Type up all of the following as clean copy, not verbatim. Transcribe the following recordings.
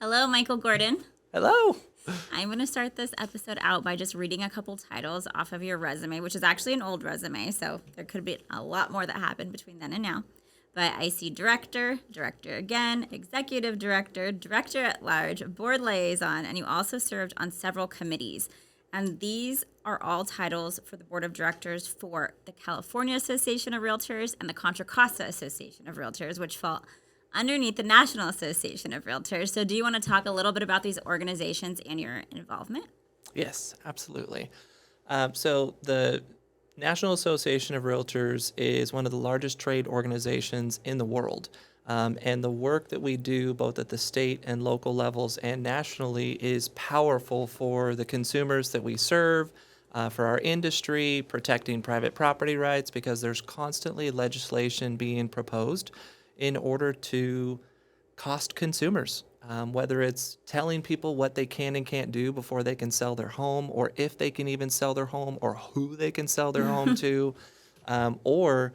Hello, Michael Gordon. Hello. I'm going to start this episode out by just reading a couple titles off of your resume, which is actually an old resume, so there could be a lot more that happened between then and now. But I see director, director again, executive director, director at large, board liaison, and you also served on several committees. And these are all titles for the board of directors for the California Association of Realtors and the Contra Costa Association of Realtors, which fall underneath the National Association of Realtors. So, do you want to talk a little bit about these organizations and your involvement? Yes, absolutely. So the National Association of Realtors is one of the largest trade organizations in the world. And the work that we do, both at the state and local levels and nationally, is powerful for the consumers that we serve, for our industry, protecting private property rights, because there's constantly legislation being proposed in order to cost consumers, whether it's telling people what they can and can't do before they can sell their home, or if they can even sell their home, or who they can sell their home to, or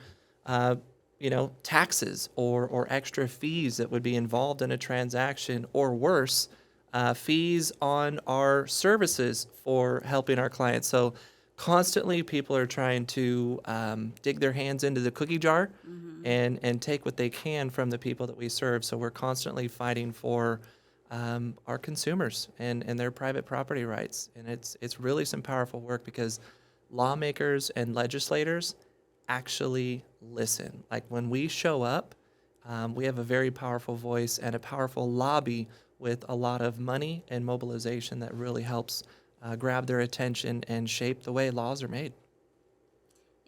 taxes or extra fees that would be involved in a transaction, or worse, fees on our services for helping our clients. So constantly people are trying to dig their hands into the cookie jar and take what they can from the people that we serve. So we're constantly fighting for our consumers and their private property rights. And it's really some powerful work because lawmakers and legislators actually listen. Like when we show up, we have a very powerful voice and a powerful lobby with a lot of money and mobilization that really helps grab their attention and shape the way laws are made.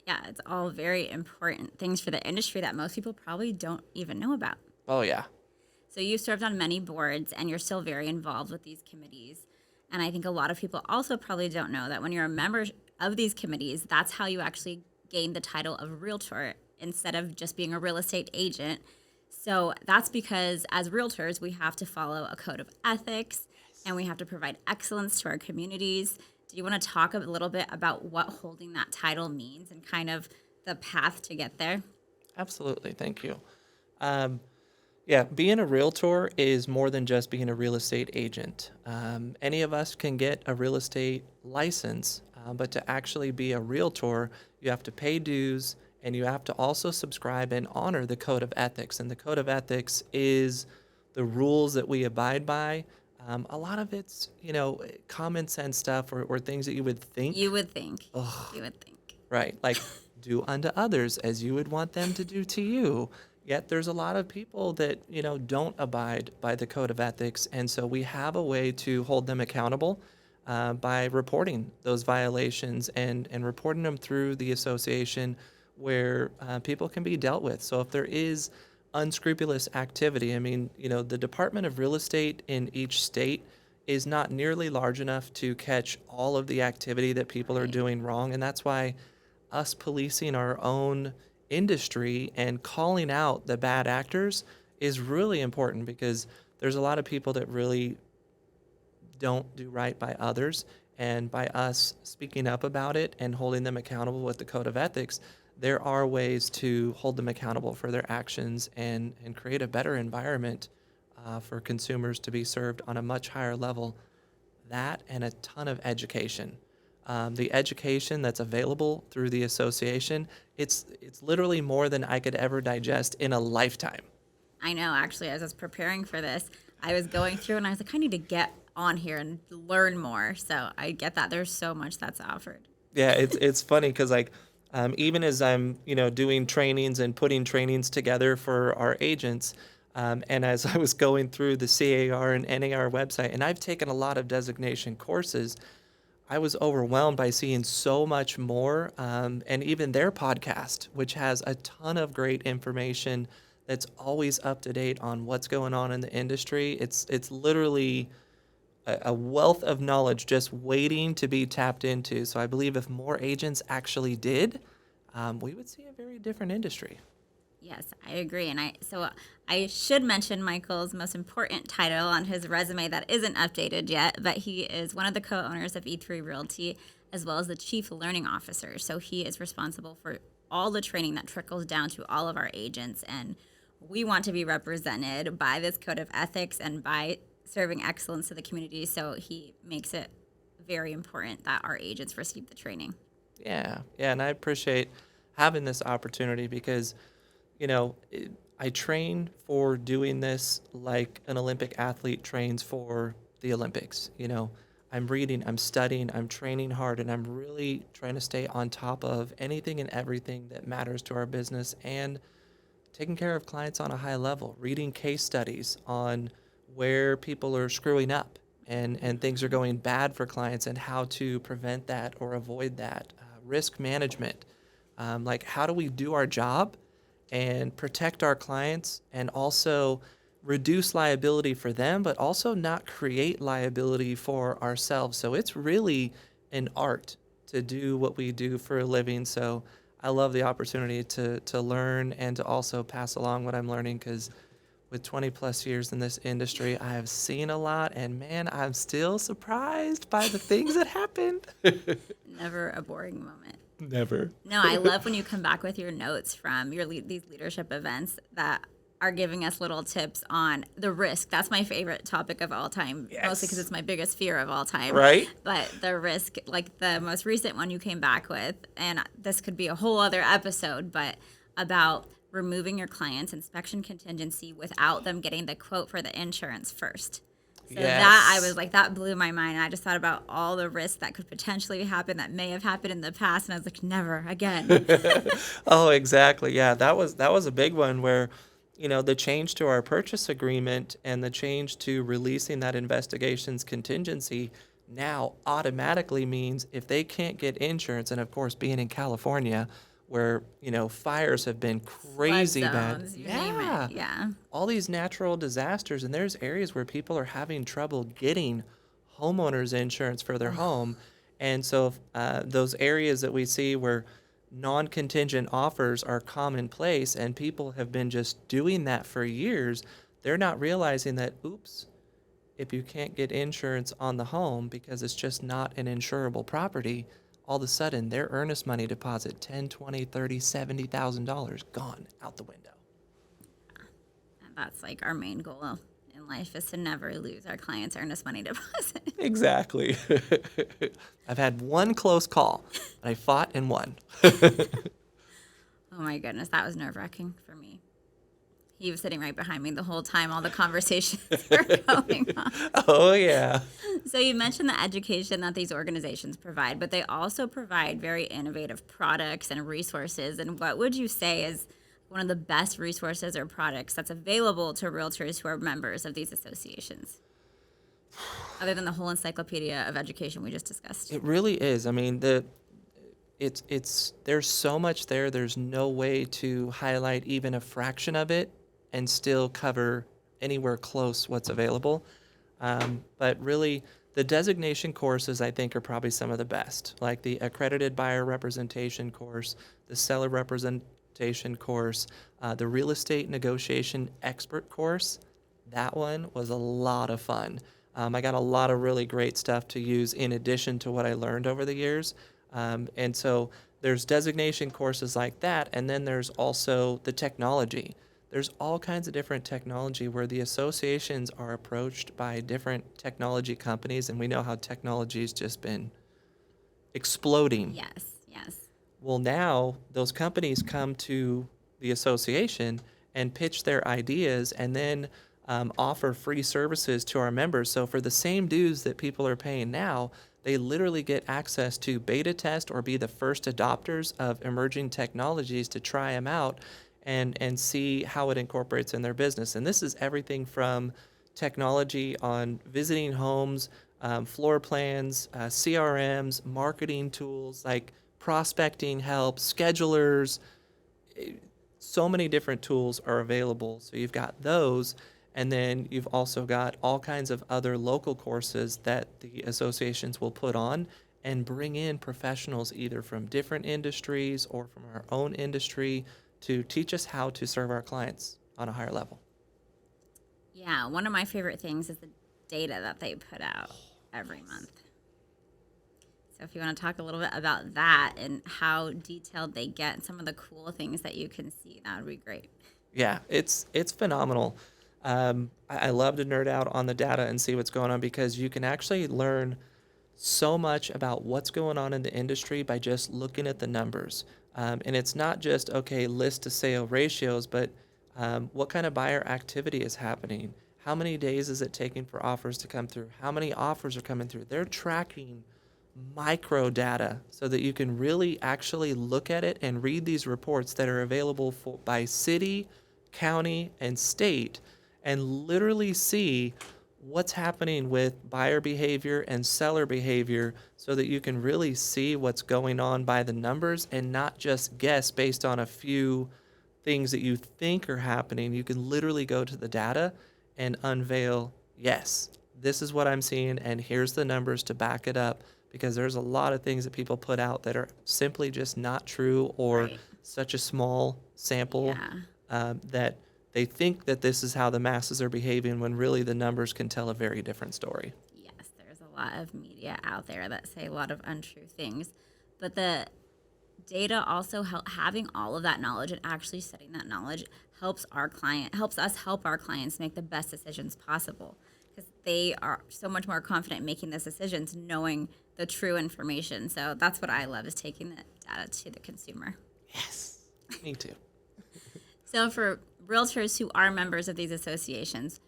Yeah, it's all very important things for the industry that most people probably don't even know about. Oh, yeah. So, you served on many boards and you're still very involved with these committees. And I think a lot of people also probably don't know that when you're a member of these committees, that's how you actually gain the title of realtor instead of just being a real estate agent. So that's because as realtors, we have to follow a code of ethics and we have to provide excellence to our communities. Do you want to talk a little bit about what holding that title means and kind of the path to get there? Absolutely. Thank you. Um, yeah, being a realtor is more than just being a real estate agent. Any of us can get a real estate license, but to actually be a realtor, you have to pay dues and you have to also subscribe and honor the code of ethics. And the code of ethics is the rules that we abide by. A lot of it's, common sense stuff or things that you would You think. would think. Ugh, You would think. right. Like do unto others as you would want them to do to you. Yet there's a lot of people that, don't abide by the code of ethics. And so we have a way to hold them accountable by reporting those violations and reporting them through the association where people can be dealt with. So if there is unscrupulous activity, I mean, the Department of Real Estate in each state is not nearly large enough to catch all of the activity that people are Right. doing wrong. And that's why us policing our own industry and calling out the bad actors is really important because there's a lot of people that really don't do right by others. And by us speaking up about it and holding them accountable with the code of ethics, there are ways to hold them accountable for their actions and create a better environment for consumers to be served on a much higher level. That and a ton of education. The education that's available through the association, it's literally more than I could ever digest in a lifetime. I know, actually, as I was preparing for this, I was going through and I was like, I need to get on here and learn more. So I get that there's so much that's offered. Yeah, it's funny because like even as I'm doing trainings and putting trainings together for our agents, and as I was going through the CAR and NAR website, and I've taken a lot of designation courses, I was overwhelmed by seeing so much more, and even their podcast, which has a ton of great information that's always up to date on what's going on in the industry. It's literally a wealth of knowledge just waiting to be tapped into. So I believe if more agents actually did, we would see a very different industry. Yes, I agree. And I should mention Michael's most important title on his resume that isn't updated yet, but he is one of the co-owners of E3 Realty as well as the chief learning officer. So he is responsible for all the training that trickles down to all of our agents, and we want to be represented by this code of ethics and by serving excellence to the community. So he makes it very important that our agents receive the training. Yeah, yeah, and I appreciate having this opportunity because, you know, I train for doing this like an Olympic athlete trains for the Olympics. You know, I'm reading, I'm studying, I'm training hard, and I'm really trying to stay on top of anything and everything that matters to our business and taking care of clients on a high level, reading case studies on where people are screwing up and things are going bad for clients and how to prevent that or avoid that. Risk management, like how do we do our job and protect our clients and also reduce liability for them, but also not create liability for ourselves. So it's really an art to do what we do for a living. So I love the opportunity to learn and to also pass along what I'm learning because with 20 plus years in this industry, I have seen a lot and man, I'm still surprised by the things that happened. Never a boring moment. Never. No, I love when you come back with your notes from these leadership events that are giving us little tips on the risk. That's my favorite topic of all time, mostly because Yes. it's my biggest fear of all time. Right? But the risk, like the most recent one you came back with, and this could be a whole other episode, but about removing your client's inspection contingency without them getting the quote for the insurance first. So that I Yes. was like, that blew my mind. And I just thought about all the risks that could potentially happen that may have happened in the past. And I was like, never again. Oh, exactly. Yeah, that was a big one where, you know, the change to our purchase agreement and the change to releasing that investigations contingency now automatically means if they can't get insurance, and of course being in California where, you know, fires have been Flood crazy bad. zones, you name it. Yeah. Yeah. All these natural disasters and there's areas where people are having trouble getting homeowners insurance for their home. And so those areas that we see where non-contingent offers are commonplace and people have been just doing that for years, they're not realizing that, oops, if you can't get insurance on the home because it's just not an insurable property, all of a sudden their earnest money deposit, 10, 20, 30, $70,000 gone out the window. And that's like our main goal in life is to never lose our clients' earnest money deposit. Exactly. I've had one close call, but I fought and won. Oh my goodness, that was nerve wracking for me. He was sitting right behind me the whole time all the conversations were going on. Oh, yeah. So you mentioned the education that these organizations provide, but they also provide very innovative products and resources. And what would you say is one of the best resources or products that's available to realtors who are members of these associations, other than the whole encyclopedia of education we just discussed? It really is. I mean, it's there's so much there. There's no way to highlight even a fraction of it and still cover anywhere close what's available. But really, the designation courses I think are probably some of the best, like the accredited buyer representation course, the seller representation course, the real estate negotiation expert course. That one was a lot of fun. I got a lot of really great stuff to use in addition to what I learned over the years. And so there's designation courses like that, and then there's also the technology. There's all kinds of different technology where the associations are approached by different technology companies, and we know how technology has just been exploding. Yes, yes. Well, now those companies come to the association and pitch their ideas and then offer free services to our members. So for the same dues that people are paying now, they literally get access to beta test or be the first adopters of emerging technologies to try them out and see how it incorporates in their business. And this is everything from technology on visiting homes, floor plans, CRMs, marketing tools like prospecting help, schedulers. So many different tools are available. So you've got those. And then you've also got all kinds of other local courses that the associations will put on and bring in professionals either from different industries or from our own industry to teach us how to serve our clients on a higher level. Yeah, one of my favorite things is the data that they put out every month. So if you want to talk a little bit about that and how detailed they get and some of the cool things that you can see, that would be great. Yeah, it's phenomenal. I love to nerd out on the data and see what's going on because you can actually learn so much about what's going on in the industry by just looking at the numbers. And it's not just, okay, list to sale ratios, but what kind of buyer activity is happening? How many days is it taking for offers to come through? How many offers are coming through? They're tracking micro data so that you can really actually look at it and read these reports that are available by city, county, and state and literally see what's happening with buyer behavior and seller behavior so that you can really see what's going on by the numbers and not just guess based on a few things that you think are happening. You can literally go to the data and unveil, yes, this is what I'm seeing, and here's the numbers to back it up because there's a lot of things that people put out that are simply just not true or Right. such a small sample Yeah. that they think that this is how the masses are behaving when really the numbers can tell a very different story. Yes, there's a lot of media out there that say a lot of untrue things, but the data also having all of that knowledge and actually studying that knowledge helps us help our clients make the best decisions possible because they are so much more confident in making those decisions knowing the true information. So that's what I love is taking the data to the consumer. Yes, me too. So for realtors who are members of these associations,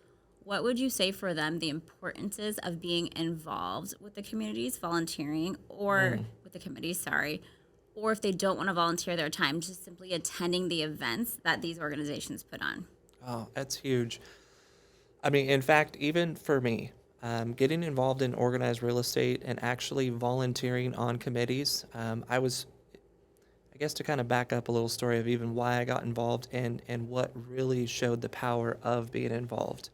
what would you say for them the importance is of being involved with the communities, volunteering, or with the committees, sorry, or if they don't want to volunteer their time, just simply attending the events that these organizations put on? Oh, that's huge. I mean, in fact, even for me, getting involved in organized real estate and actually volunteering on committees, I guess to kind of back up a little story of even why I got involved and what really showed the power of being involved.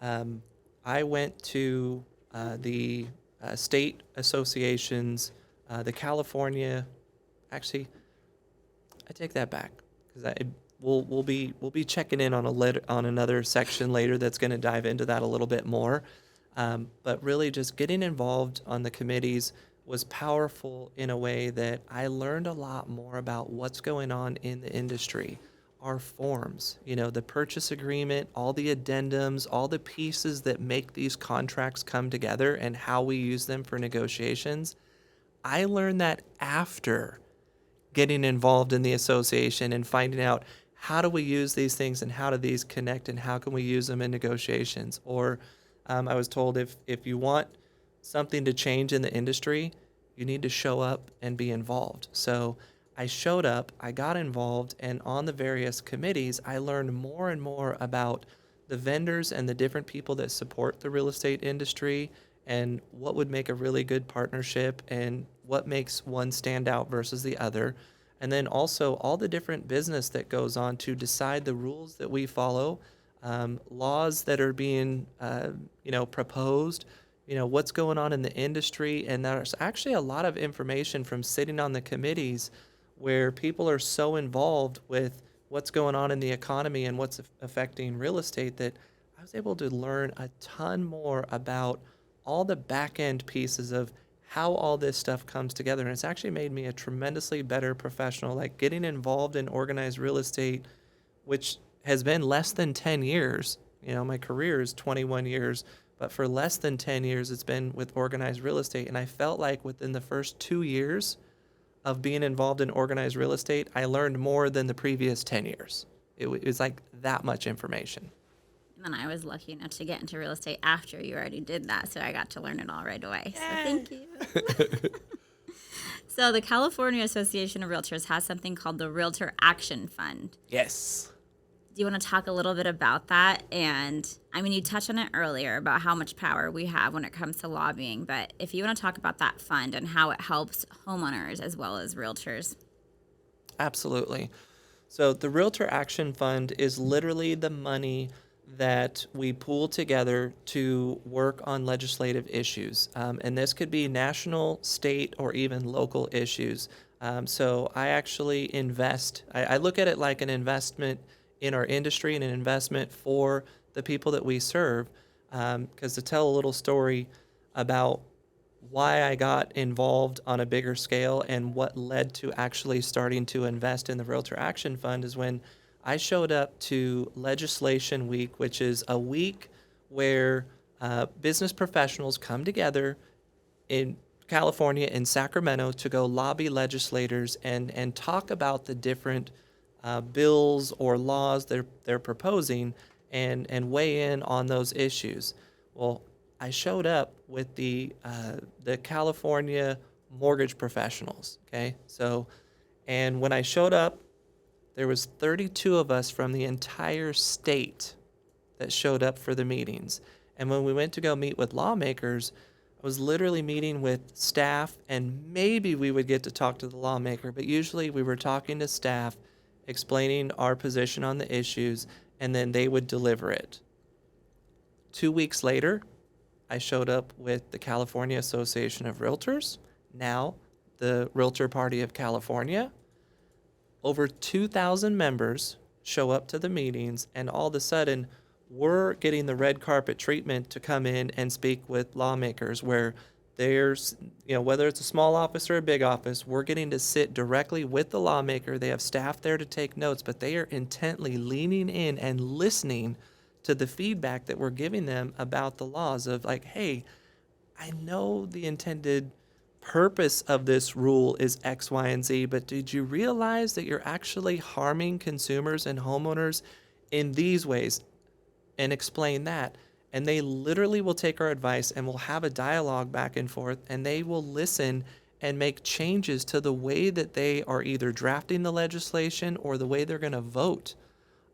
Um, I went to the state associations, the California, actually, I take that back because we'll be checking in on on another section later that's going to dive into that a little bit more. But really, just getting involved on the committees was powerful in a way that I learned a lot more about what's going on in the industry. Our forms, the purchase agreement, all the addendums, all the pieces that make these contracts come together and how we use them for negotiations. I learned that after getting involved in the association and finding out how do we use these things and how do these connect and how can we use them in negotiations. Or I was told if you want something to change in the industry, you need to show up and be involved. So I showed up, I got involved, and on the various committees, I learned more and more about the vendors and the different people that support the real estate industry and what would make a really good partnership and what makes one stand out versus the other. And then also all the different business that goes on to decide the rules that we follow, laws that are being, proposed, what's going on in the industry. And there's actually a lot of information from sitting on the committees where people are so involved with what's going on in the economy and what's affecting real estate that I was able to learn a ton more about all the back end pieces of how all this stuff comes together. And it's actually made me a tremendously better professional. Like getting involved in organized real estate, which has been less than 10 years. My career is 21 years, but for less than 10 years, it's been with organized real estate. And I felt like within the first 2 years of being involved in organized real estate, I learned more than the previous 10 years. It was like that much information. And I was lucky enough to get into real estate after you already did that, so I got to learn it all right away. So thank you. So the California Association of Realtors has something called the Realtor Action Fund. Yes. Do you want to talk a little bit about that? And I mean, you touched on it earlier about how much power we have when it comes to lobbying, but if you want to talk about that fund and how it helps homeowners as well as realtors. Absolutely. So the Realtor Action Fund is literally the money that we pool together to work on legislative issues. And this could be national, state, or even local issues. So I actually I look at it like an investment in our industry and an investment for the people that we serve. Because to tell a little story about why I got involved on a bigger scale and what led to actually starting to invest in the Realtor Action Fund is when I showed up to Legislation Week, which is a week where business professionals come together in California, in Sacramento, to go lobby legislators and talk about the different bills or laws they're proposing and weigh in on those issues. Well, I showed up with the California mortgage professionals. Okay, so and when I showed up, there was 32 of us from the entire state that showed up for the meetings. And when we went to go meet with lawmakers, I was literally meeting with staff, and maybe we would get to talk to the lawmaker, but usually we were talking to staff, explaining our position on the issues, and then they would deliver it. 2 weeks later, I showed up with the California Association of Realtors, now the Realtor Party of California. Over 2,000 members show up to the meetings, and all of a sudden, we're getting the red carpet treatment to come in and speak with lawmakers where there's, whether it's a small office or a big office, we're getting to sit directly with the lawmaker. They have staff there to take notes, but they are intently leaning in and listening to the feedback that we're giving them about the laws of like, hey, I know the intended purpose of this rule is X, Y, and Z, but did you realize that you're actually harming consumers and homeowners in these ways? And explain that. And they literally will take our advice and we'll have a dialogue back and forth, and they will listen and make changes to the way that they are either drafting the legislation or the way they're going to vote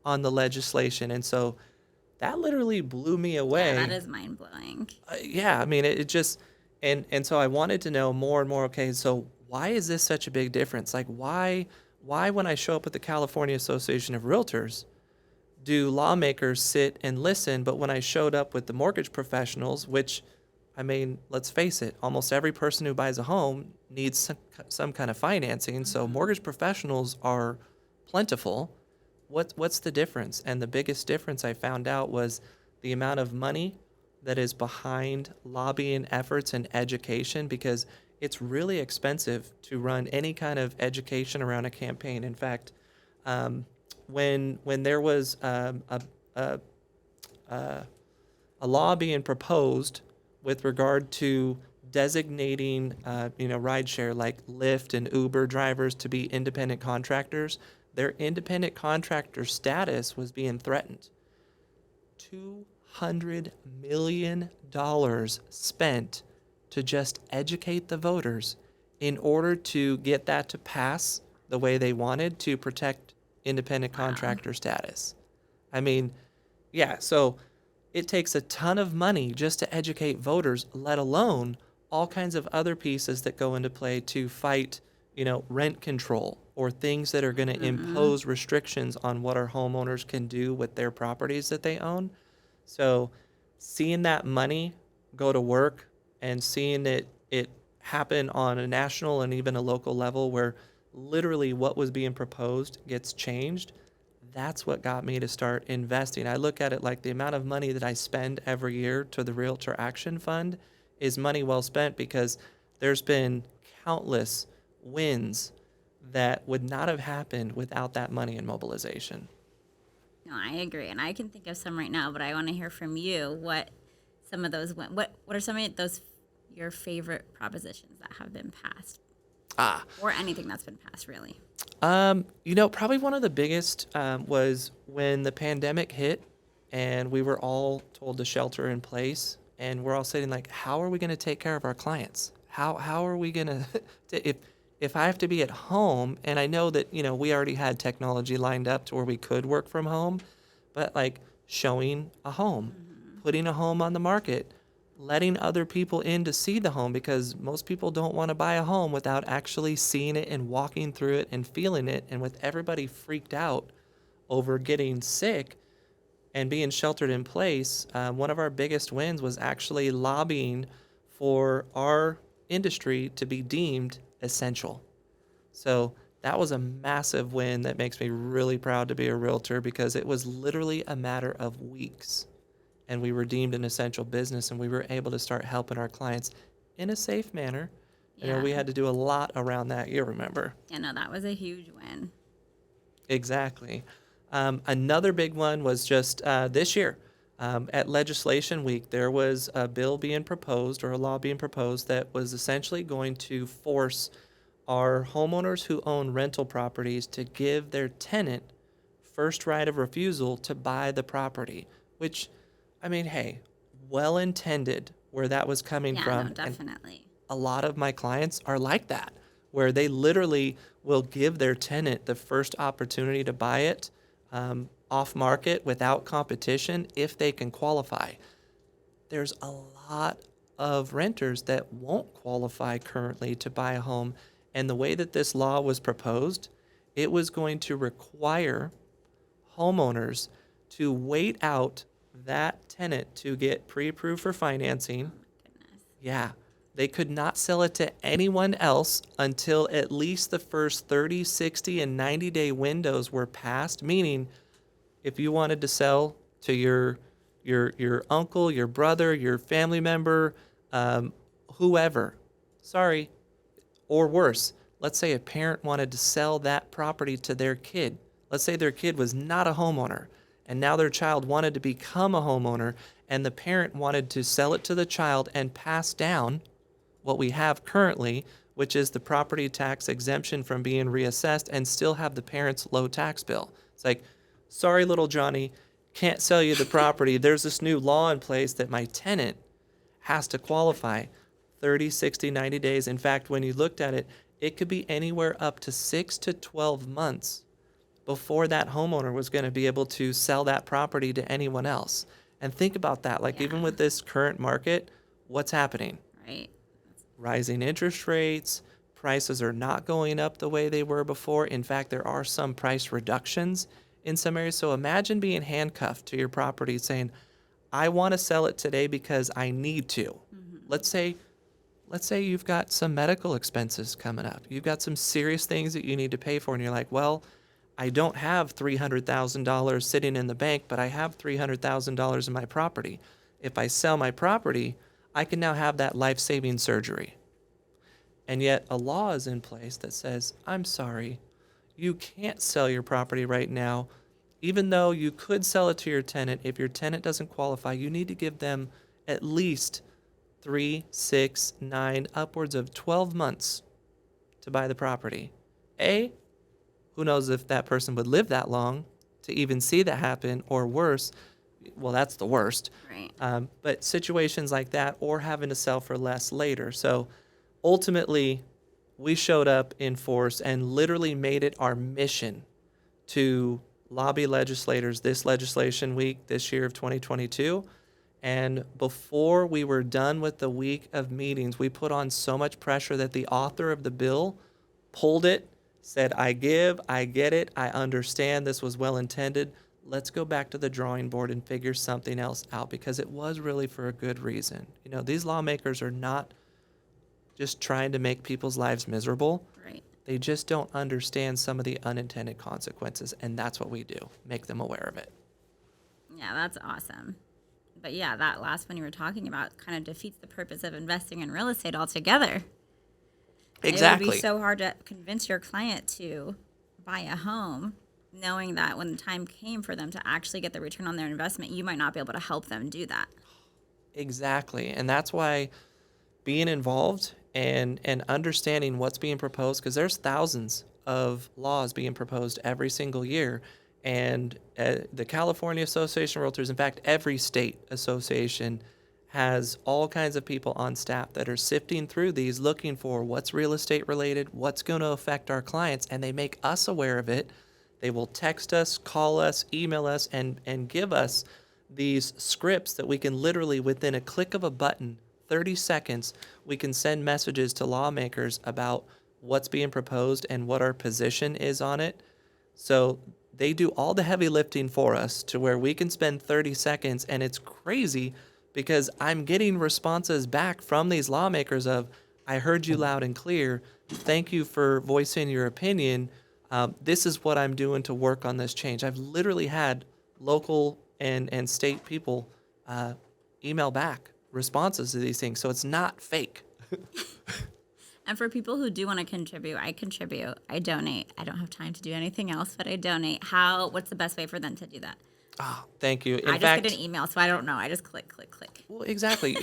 on the legislation. And so that literally blew me away. Yeah, that is mind blowing. Yeah, I mean, it just, and so I wanted to know more and more, okay, so why is this such a big difference? Like, why when I show up at the California Association of Realtors, do lawmakers sit and listen, but when I showed up with the mortgage professionals, which, I mean, let's face it, almost every person who buys a home needs some kind of financing, so mortgage professionals are plentiful. What's the difference? And the biggest difference I found out was the amount of money that is behind lobbying efforts and education, because it's really expensive to run any kind of education around a campaign. In fact, when there was a law being proposed with regard to designating rideshare like Lyft and Uber drivers to be independent contractors, their independent contractor status was being threatened. $200 million spent to just educate the voters in order to get that to pass the way they wanted to protect independent contractor status. I mean, yeah, so it takes a ton of money just to educate voters, let alone all kinds of other pieces that go into play to fight, rent control or things that are going to impose restrictions on what our homeowners can do with their properties that they own. So seeing that money go to work and seeing it happen on a national and even a local level where literally what was being proposed gets changed, that's what got me to start investing. I look at it like the amount of money that I spend every year to the Realtor Action Fund is money well spent, because there's been countless wins that would not have happened without that money and mobilization. No, I agree, and I can think of some right now, but I want to hear from you. What some of those went? What are some of those your favorite propositions that have been passed? Or anything that's been passed, really. Probably one of the biggest was when the pandemic hit and we were all told to shelter in place, and we're all saying like, how are we going to take care of our clients? How are we going to, if I have to be at home, and I know that, we already had technology lined up to where we could work from home, but like showing a home, putting a home on the market, letting other people in to see the home, because most people don't want to buy a home without actually seeing it and walking through it and feeling it. And with everybody freaked out over getting sick and being sheltered in place, one of our biggest wins was actually lobbying for our industry to be deemed essential. So that was a massive win that makes me really proud to be a realtor, because it was literally a matter of weeks and we were deemed an essential business, and we were able to start helping our clients in a safe manner. Yeah. We had to do a lot around that. You remember? Yeah, no, that was a huge win. Exactly. Another big one was just this year. At Legislation Week, there was a bill being proposed or a law being proposed that was essentially going to force our homeowners who own rental properties to give their tenant first right of refusal to buy the property, which, I mean, hey, well intended where that was coming Yeah, no, from. And definitely. a lot of my clients are like that, where they literally will give their tenant the first opportunity to buy it off market without competition if they can qualify. There's a lot of renters that won't qualify currently to buy a home. And the way that this law was proposed, it was going to require homeowners to wait out that tenant to get pre-approved for financing. Goodness. Yeah, they could not sell it to anyone else until at least the first 30, 60, and 90-day windows were passed, meaning if you wanted to sell to your uncle, your brother, your family member, whoever, sorry, or worse, let's say a parent wanted to sell that property to their kid. Let's say their kid was not a homeowner, and now their child wanted to become a homeowner, and the parent wanted to sell it to the child and pass down what we have currently, which is the property tax exemption from being reassessed, and still have the parent's low tax bill. It's like, sorry, little Johnny, can't sell you the property. There's this new law in place that my tenant has to qualify 30, 60, 90 days. In fact, when you looked at it, it could be anywhere up to 6 to 12 months before that homeowner was going to be able to sell that property to anyone else. And think about that. Like, even Yeah. with this current market, what's happening? Right. Rising interest rates, prices are not going up the way they were before. In fact, there are some price reductions in some areas. So imagine being handcuffed to your property saying, I want to sell it today because I need to. Let's say you've got some medical expenses coming up. You've got some serious things that you need to pay for, and you're like, well, I don't have $300,000 sitting in the bank, but I have $300,000 in my property. If I sell my property, I can now have that life-saving surgery. And yet a law is in place that says, I'm sorry, you can't sell your property right now. Even though you could sell it to your tenant, if your tenant doesn't qualify, you need to give them at least 3, 6, 9, upwards of 12 months to buy the property. Who knows if that person would live that long to even see that happen, or worse, well, that's the worst. Right. But situations like that, or having to sell for less later. So ultimately, we showed up in force and literally made it our mission to lobby legislators this legislation week this year of 2022. And before we were done with the week of meetings, we put on so much pressure that the author of the bill pulled it, said, I get it, I understand this was well intended. Let's go back to the drawing board and figure something else out, because it was really for a good reason. You know, these lawmakers are not just trying to make people's lives miserable. Right. They just don't understand some of the unintended consequences, and that's what we do, make them aware of it. Yeah, that's awesome. But yeah, that last one you were talking about kind of defeats the purpose of investing in real estate altogether. Exactly. It would be so hard to convince your client to buy a home, knowing that when the time came for them to actually get the return on their investment, you might not be able to help them do that. Exactly. And that's why being involved and understanding what's being proposed, because there's thousands of laws being proposed every single year. And the California Association of Realtors, in fact, every state association has all kinds of people on staff that are sifting through these, looking for what's real estate related, what's going to affect our clients, and they make us aware of it. They will text us, call us, email us, and give us these scripts that we can literally, within a click of a button, 30 seconds, we can send messages to lawmakers about what's being proposed and what our position is on it. So they do all the heavy lifting for us to where we can spend 30 seconds, and it's crazy because I'm getting responses back from these lawmakers of, I heard you loud and clear. Thank you for voicing your opinion. This is what I'm doing to work on this change. I've literally had local and state people email back responses to these things. So it's not fake. And for people who do want to contribute, I contribute. I donate. I don't have time to do anything else, but I donate. What's the best way for them to do that? Oh, thank you. I In just get fact, an email, so I don't know. I just click, click, click. well, exactly.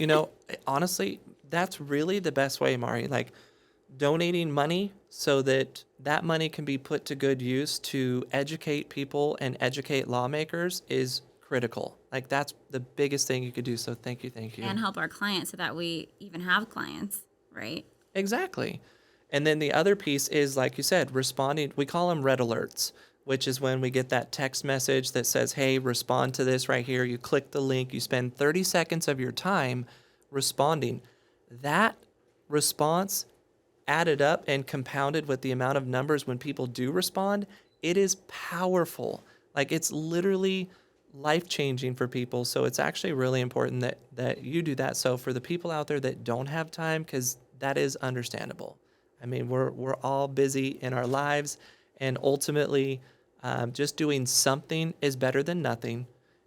Honestly, that's really the best way, Mari. Like donating money so that that money can be put to good use to educate people and educate lawmakers is critical. Like that's the biggest thing you could do. So thank you, thank you. And help our clients so that we even have clients, right? Exactly. And then the other piece is, like you said, responding. We call them red alerts, which is when we get that text message that says, hey, respond to this right here. You click the link, you spend 30 seconds of your time responding. That response added up and compounded with the amount of numbers when people do respond, it is powerful. Like it's literally life changing for people. So it's actually really important that you do that. So for the people out there that don't have time, because that is understandable. I mean, we're all busy in our lives, and ultimately, just doing something is better than nothing.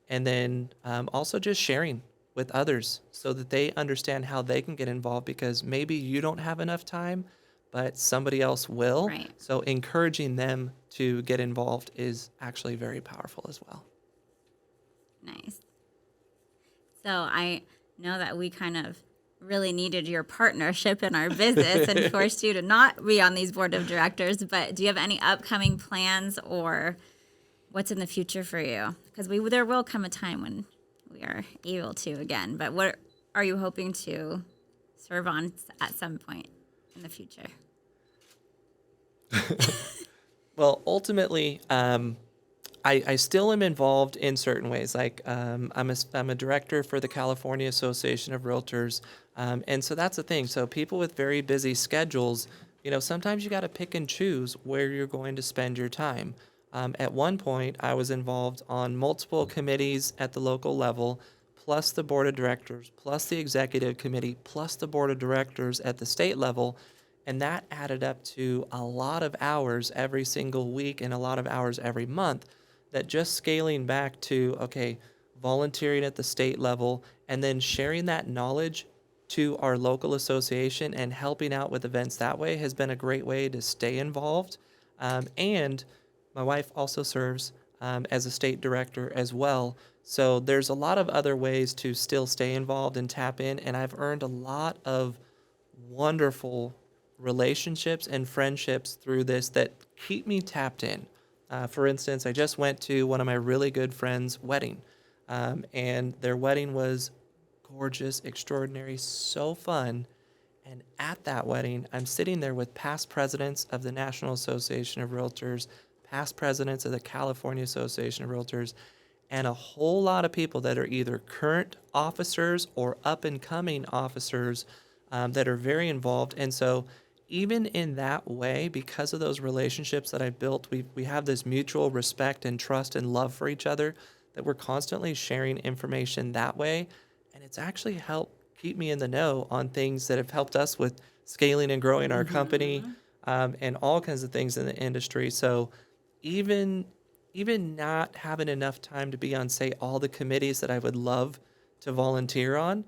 And then also just sharing with others so that they understand how they can get involved because maybe you don't have enough time, but somebody else will. Right. So encouraging them to get involved is actually very powerful as well. Nice. So I know that we kind of really needed your partnership in our business and forced you to not be on these board of directors, but do you have any upcoming plans or what's in the future for you? Because there will come a time when we are able to again, but what are you hoping to serve on at some point in the future? Well, ultimately, I still am involved in certain ways. Like I'm a director for the California Association of Realtors, and so that's the thing. So people with very busy schedules, sometimes you got to pick and choose where you're going to spend your time. At one point, I was involved on multiple committees at the local level, plus the board of directors, plus the executive committee, plus the board of directors at the state level. And that added up to a lot of hours every single week and a lot of hours every month that just scaling back to, okay, volunteering at the state level and then sharing that knowledge to our local association and helping out with events that way has been a great way to stay involved. And my wife also serves as a state director as well. So there's a lot of other ways to still stay involved and tap in. And I've earned a lot of wonderful relationships and friendships through this that keep me tapped in. For instance, I just went to one of my really good friends' wedding, and their wedding was gorgeous, extraordinary, so fun. And at that wedding, I'm sitting there with past presidents of the National Association of Realtors, past presidents of the California Association of Realtors, and a whole lot of people that are either current officers or up and coming officers that are very involved. And so even in that way, because of those relationships that I built, we have this mutual respect and trust and love for each other that we're constantly sharing information that way. And it's actually helped keep me in the know on things that have helped us with scaling and growing our company and all kinds of things in the industry. So even not having enough time to be on, say, all the committees that I would love to volunteer on,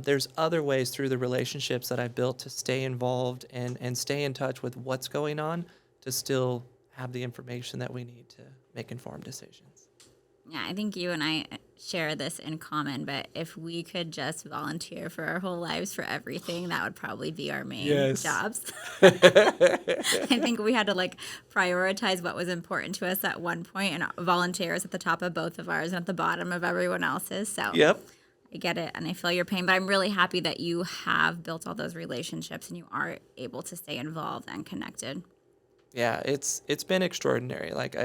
there's other ways through the relationships that I built to stay involved and stay in touch with what's going on to still have the information that we need to make informed decisions. Yeah, I think you and I share this in common, but if we could just volunteer for our whole lives for everything, that would probably be our main jobs. I think we had to prioritize what was important to us at one point, and volunteer is at the top of both of ours and at the bottom of everyone else's. So Yep. I get it, and I feel your pain, but I'm really happy that you have built all those relationships and you are able to stay involved and connected. Yeah, it's been extraordinary. Like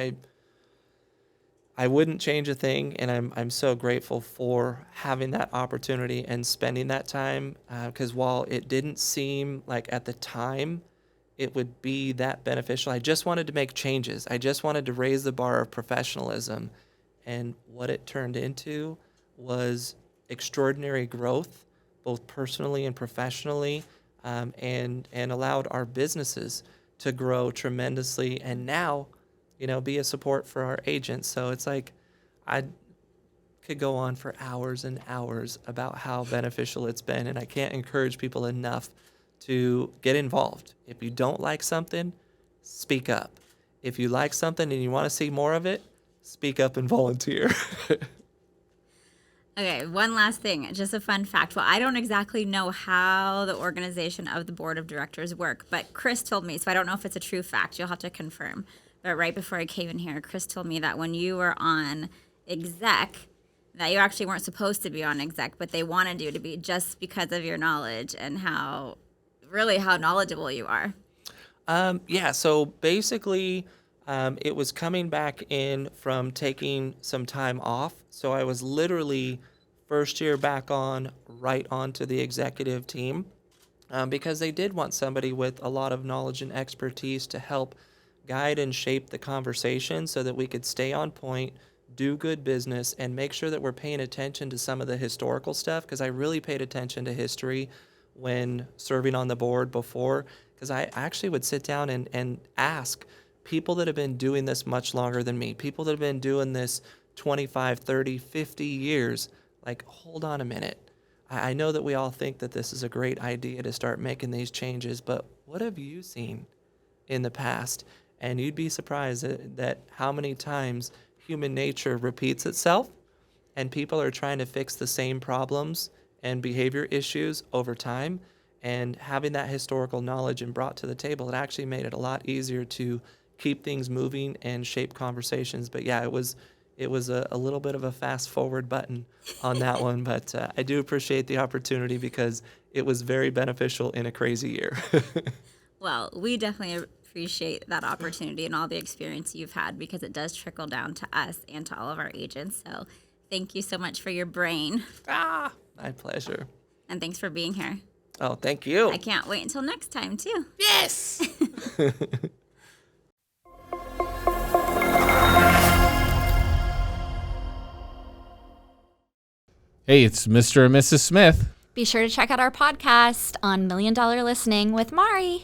I wouldn't change a thing, and I'm so grateful for having that opportunity and spending that time. Because while it didn't seem like at the time it would be that beneficial, I just wanted to make changes. I just wanted to raise the bar of professionalism, and what it turned into was extraordinary growth, both personally and professionally, and allowed our businesses to grow tremendously. And now be a support for our agents. So it's like I could go on for hours and hours about how beneficial it's been, and I can't encourage people enough to get involved. If you don't like something, speak up. If you like something and you want to see more of it, speak up and volunteer. Okay, one last thing, just a fun fact. Well, I don't exactly know how the organization of the board of directors work, but Chris told me, so I don't know if it's a true fact. You'll have to confirm. But right before I came in here, Chris told me that when you were on exec, that you actually weren't supposed to be on exec, but they wanted you to be just because of your knowledge and how knowledgeable you are. Yeah, so basically, it was coming back in from taking some time off. So I was literally first year back on, right onto the executive team, because they did want somebody with a lot of knowledge and expertise to help guide and shape the conversation so that we could stay on point, do good business, and make sure that we're paying attention to some of the historical stuff, because I really paid attention to history when serving on the board before, because I actually would sit down and ask people that have been doing this much longer than me, people that have been doing this 25, 30, 50 years, like, hold on a minute. I know that we all think that this is a great idea to start making these changes, but what have you seen in the past? And you'd be surprised that how many times human nature repeats itself and people are trying to fix the same problems and behavior issues over time. And having that historical knowledge and brought to the table, it actually made it a lot easier to keep things moving and shape conversations. But yeah, it was a little bit of a fast forward button on that one. But I do appreciate the opportunity because it was very beneficial in a crazy year. Well, we definitely appreciate that opportunity and all the experience you've had because it does trickle down to us and to all of our agents. So thank you so much for your brain. My pleasure. And thanks for being here. Oh, thank you. I can't wait until next time, too. Yes! Hey, it's Mr. and Mrs. Smith. Be sure to check out our podcast on $1 Million Listening with Mari.